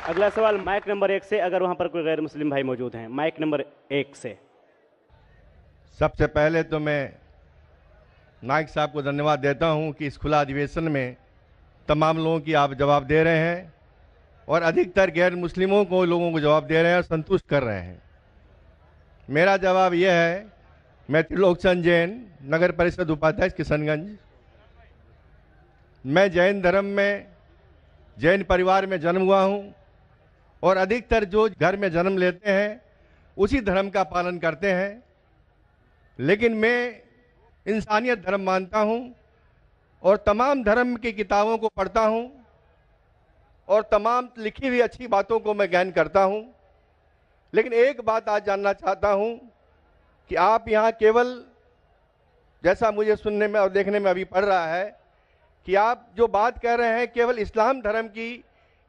अगला सवाल mic number 1 से, अगर वहां पर कोई गैर मुस्लिम भाई मौजूद हैं। माइक नंबर 1 से। सबसे पहले तो मैं नाइक साहब को धन्यवाद देता हूं कि इस खुला अधिवेशन में तमाम लोगों की आप जवाब दे रहे हैं और अधिकतर गैर मुस्लिमों को लोगों को जवाब दे रहे हैं और संतुष्ट कर रहे हैं। मेरा जवाब यह है, मैं त्रिलोकचंद जैन, नगर परिषद उपाध्यक्ष किशनगंज। मैं जैन धर्म में, जैन परिवार में जन्म हुआ हूं और अधिकतर जो घर में जन्म लेते हैं उसी धर्म का पालन करते हैं। लेकिन मैं इंसानियत धर्म मानता हूं और तमाम धर्म की किताबों को पढ़ता हूं और तमाम लिखी हुई अच्छी बातों को मैं गहन करता हूं। लेकिन एक बात आज जानना चाहता हूं कि आप यहां केवल, जैसा मुझे सुनने में और देखने में अभी पड़ रहा है, कि आप जो बात कह रहे हैं केवल इस्लाम धर्म की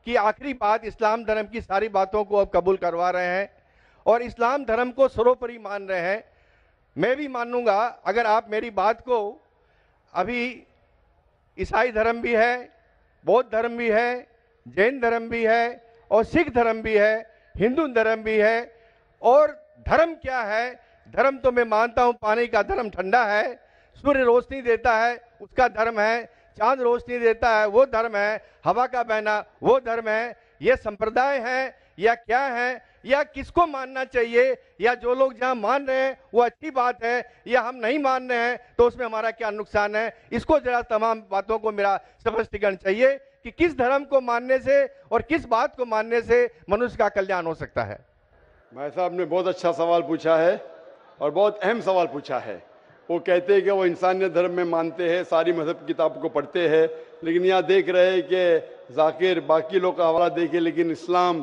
आखिरी बात, इस्लाम धर्म की सारी बातों को आप कबूल करवा रहे हैं और इस्लाम धर्म को सर्वोपरि मान रहे हैं। मैं भी मानूंगा अगर आप मेरी बात को, अभी ईसाई धर्म भी है, बौद्ध धर्म भी है, जैन धर्म भी है और सिख धर्म भी है, हिंदू धर्म भी है। और धर्म क्या है? धर्म तो मैं मानता हूं पानी का धर्म ठंडा है, सूर्य रोशनी देता है उसका धर्म है, चांद रोशनी देता है वो धर्म है, हवा का बहना वो धर्म है। ये संप्रदाय है या क्या है, या किसको मानना चाहिए, या जो लोग जहां मान रहे हैं वो अच्छी बात है, या हम नहीं मान रहे हैं तो उसमें हमारा क्या नुकसान है? इसको जरा तमाम बातों को मेरा स्पष्टीकरण चाहिए कि किस धर्म को मानने से और किस बात को मानने से मनुष्य का कल्याण हो सकता है। भाई साहब ने बहुत अच्छा सवाल पूछा है और बहुत अहम सवाल पूछा है। वो कहते हैं कि वो इंसानियत धर्म में मानते हैं, सारी मजहब की किताब को पढ़ते हैं, लेकिन यहाँ देख रहे हैं कि जाकिर बाकी लोग का हवाला देखे, लेकिन इस्लाम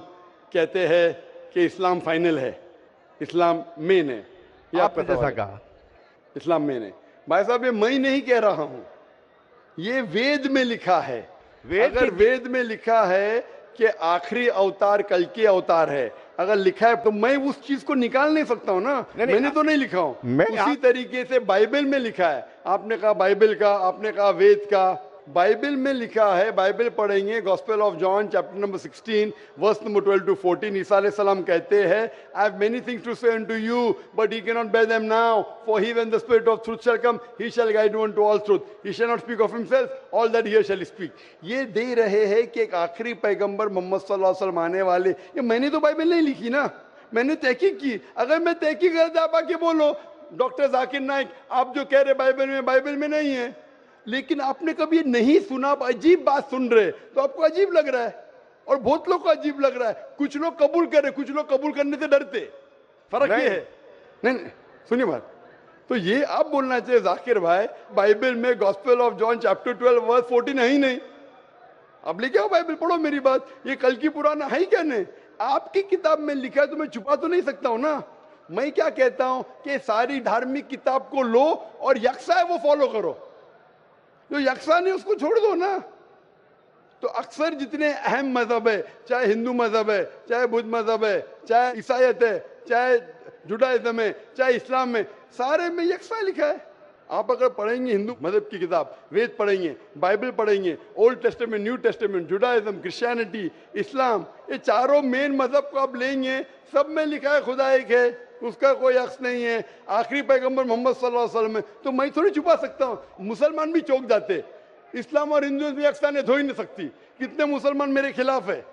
कहते हैं कि इस्लाम फाइनल है, इस्लाम मेन है। ये आपने जैसा कहा, इस्लाम मेन है। भाई साहब ये मैं नहीं कह रहा हूं, ये वेद में लिखा है। अगर वेद में लिखा है कि आखिरी अवतार कल के अवतार है, अगर लिखा है तो मैं उस चीज को निकाल नहीं सकता हूं ना। मैंने तो नहीं लिखा हूं, उसी तरीके से बाइबल में लिखा है। आपने कहा बाइबल का, आपने कहा वेद का, बाइबल में लिखा है। बाइबल पढ़ेंगे, gospel of John chapter number 16 verse number 12 to 14। ईसा अलैहि सलाम कहते हैं, I have many things to say unto you but he can not bear them now, for he when the spirit of truth shall come he shall guide you into all truth, he shall not speak of himself, all that he shall speak. ये दे रहे हैं कि एक आखिरी पैगंबर मोहम्मद सल्लल्लाहु अलैहि वसल्लम आने वाले। ये मैंने तो बाइबल नहीं लिखी ना, मैंने तहकीक की। अगर मैं तहकीक करता, आप आके बोलो डॉक्टर जाकिर नाइक आप जो कह रहे बाइबल में नहीं है, लेकिन आपने कभी नहीं सुना, आप अजीब बात सुन रहे तो आपको अजीब लग रहा है और बहुत लोग को अजीब लग रहा है। कुछ लोग कबूल कर रहे, कुछ लोग कबूल करने से डरते। फर्क ये है। नहीं, सुनिए बात, तो ये आप बोलना चाहिए जाकिर भाई बाइबल में gospel of John chapter 12 verse 14 है ही नहीं। अब लेके आओ बाइबल, पढ़ो मेरी बात। ये कल की पुराना है ही क्या? नहीं, आपकी किताब में लिखा है तो मैं छुपा तो नहीं सकता हूं ना। मैं क्या कहता हूं कि सारी धार्मिक किताब को लो और यकसा है वो फॉलो करो, जो यकसा नहीं उसको छोड़ दो ना। तो अक्सर जितने अहम मजहब है, चाहे हिंदू मजहब है, चाहे बुद्ध मजहब है, चाहे ईसाईयत है, चाहे जुडाइज्म है, चाहे इस्लाम में, सारे में यकसा लिखा है। आप अगर पढ़ेंगे हिंदू मजहब की किताब, वेद पढ़ेंगे, बाइबल पढ़ेंगे, old testament, new testament, Judaism, Christianity, Islam, ये चारों मेन मजहब को आप लेंगे, सब में लिखा है खुदा एक है, उसका कोई अक्स नहीं है, आखिरी पैगंबर मोहम्मद सल्लल्लाहु अलैहि वसल्लम है। तो मैं थोड़ी छुपा सकता हूँ। मुसलमान भी चौंक जाते, इस्लाम और हिंदुइज्म में यकसानियत हो ही नहीं सकती। कितने मुसलमान मेरे खिलाफ है,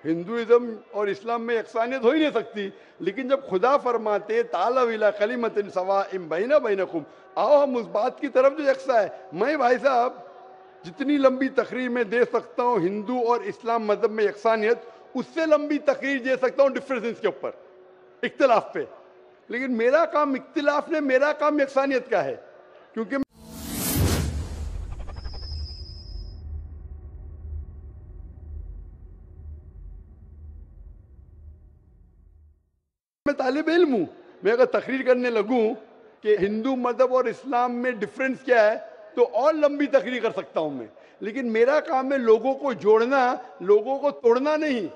हिंदुइज्म और इस्लाम में यकसानियत हो ही नहीं सकती। लेकिन जब खुदा फरमाते तालव इला कलिमतिन सवाइम बैना बैनकुम, आओ हम उस बात की तरफ जो यकसा है। मैं भाई साहब जितनी लंबी तकरीर में दे सकता हूँ हिंदू और इस्लाम मजहब में यकसानियत, उससे लंबी तकरीर दे सकता हूँ डिफरेंसेस के ऊपर, इख्तिलाफ पे। लेकिन मेरा काम इख्तिलाफ ने, मेरा काम यकसानियत का है, क्योंकि मैं तालिब इल्म हूं। मैं अगर तकरीर करने लगूं कि हिंदू मजहब और इस्लाम में डिफरेंस क्या है तो और लंबी तकरीर कर सकता हूं मैं। लेकिन मेरा काम है लोगों को जोड़ना, लोगों को तोड़ना नहीं।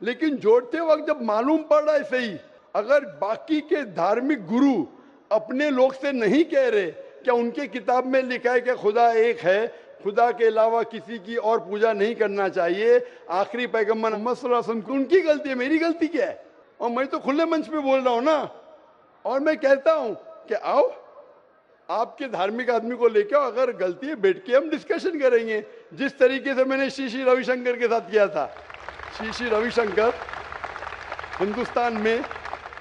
लेकिन जोड़ते वक्त जब मालूम पड़ रहा है सही, अगर बाकी के धार्मिक गुरु अपने लोग से नहीं कह रहे क्या उनके किताब में लिखा है कि खुदा एक है, खुदा के अलावा किसी की और पूजा नहीं करना चाहिए। आखिरी पैगंबर मोहम्मद सल्लल्लाहु अलैहि वसल्लम, उनकी गलती है, मेरी गलती क्या है? और मैं तो खुले मंच पे बोल रहा हूं ना, और मैं कहता हूं कि आओ आपके धार्मिक आदमी को लेके आओ, अगर गलती है बैठ के हम डिस्कशन करेंगे, जिस तरीके से मैंने श्री रविशंकर के साथ किया था। श्री रविशंकर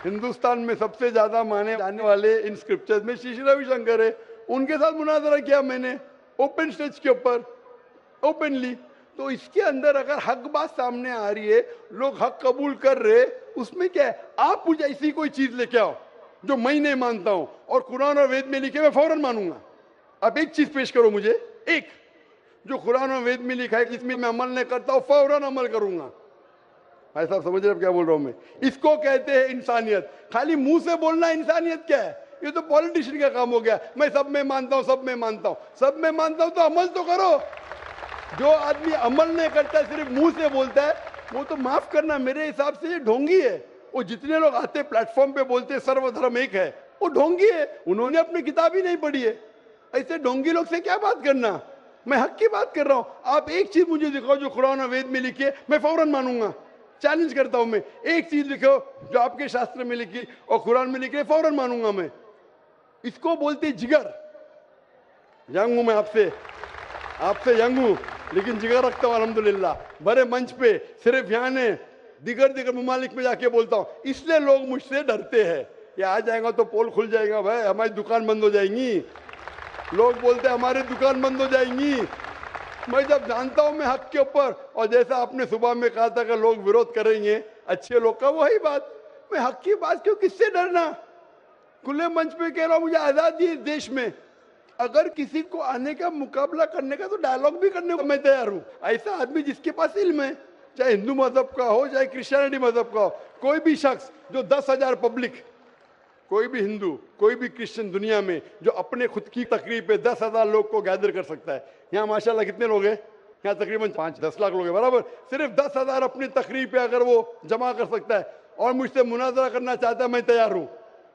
हिंदुस्तान में सबसे ज्यादा माने जाने वाले इन स्क्रिप्चर्स में श्री रविशंकर है। उनके साथ मुनाजरा किया मैंने ओपन स्टेज के ऊपर, ओपनली। तो इसके अंदर अगर हक बात सामने आ रही है, लोग हक कबूल कर रहे, उसमें क्या है? आप मुझे ऐसी कोई चीज लेके आओ जो मैं नहीं मानता हूं और कुरान और वेद में लिखे मैं फौरन मानूंगा। अब एक चीज पेश करो मुझे, एक जो कुरान और वेद में लिखा है इसमें मैं अमल नहीं करता हूं, फौरन अमल करूंगा। भाई साहब समझ रहे क्या बोल रहा हूं मैं? इसको कहते हैं इंसानियत। खाली मुंह से बोलना इंसानियत क्या है? ये तो पॉलिटिशियन का काम हो गया। मैं सब में मानता हूं, सब में मानता हूं, सब में मानता हूं, तो अमल तो करो। जो आदमी अमल नहीं करता, सिर्फ मुंह से बोलता है, वो तो माफ करना मेरे हिसाब से ये ढोंगी है। वो जितने लोग आते प्लेटफॉर्म पे बोलते सर्वधर्म एक है, वो ढोंगी है। उन्होंने अपनी किताब ही नहीं पढ़ी है। ऐसे ढोंगी लोग से क्या बात करना? मैं हक की बात कर रहा हूं। आप एक चीज मुझे दिखाओ जो कुरान और वेद में लिखी है, मैं फौरन मानूंगा। चैलेंज करता हूं मैं, एक चीज लिखो जो आपके शास्त्र में लिखी और कुरान में लिखी है, फौरन मानूंगा मैं। इसको बोलते जिगर। यंग हूं मैं, आपसे यंग हूं, लेकिन जिगर रखता हूं अल्हम्दुलिल्लाह। बड़े मंच पे सिर्फ यहाँ ने दिगर ममालिक में जाके बोलता हूं, इसलिए लोग मुझसे डरते हैं। ये आ जाएगा तो पोल खुल जाएगा, भाई हमारी दुकान बंद हो जाएंगी। लोग बोलते हैं हमारी दुकान बंद हो जाएंगी। मैं जब जानता हूं मैं हक के ऊपर, और जैसा आपने सुबह में कहा था कि लोग विरोध करेंगे अच्छे लोग का, वही बात। मैं हक की बात क्यों, किससे डरना? खुले मंच पे कह रहा हूं, मुझे आजादी है देश में। अगर किसी को आने का मुकाबला करने का, तो डायलॉग भी करने को मैं तैयार हूं। ऐसा आदमी जिसके पास इल्म है, चाहे हिंदू मजहब का हो चाहे क्रिश्चियनिटी मजहब का हो, कोई भी शख्स जो 10,000 पब्लिक, कोई भी हिंदू कोई भी क्रिश्चियन दुनिया में जो अपने खुद की तकरीब पे 10,000 लोग को गैदर कर सकता है। यहाँ माशाल्लाह कितने लोग हैं? यहाँ तकरीबन 5-10 लाख लोग हैं, बराबर। सिर्फ 10,000 अपनी तकरीब पे अगर वो जमा कर सकता है और मुझसे मुनाजरा करना चाहता है, मैं तैयार हूँ।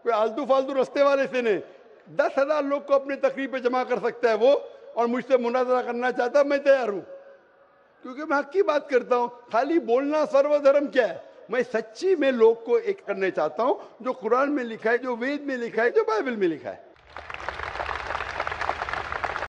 कोई आलतू फालतू रस्ते वाले से नहीं, 10,000 लोग को अपनी तकरीब पे जमा कर सकता है वो, और मुझसे मुनाजरा करना चाहता है, मैं तैयार हूँ। क्योंकि मैं हक की बात करता हूँ। खाली बोलना सर्वधर्म क्या है? मैं सच्ची में लोग को एक करने चाहता हूँ, जो कुरान में लिखा है, जो वेद में लिखा है, जो बाइबल में लिखा है।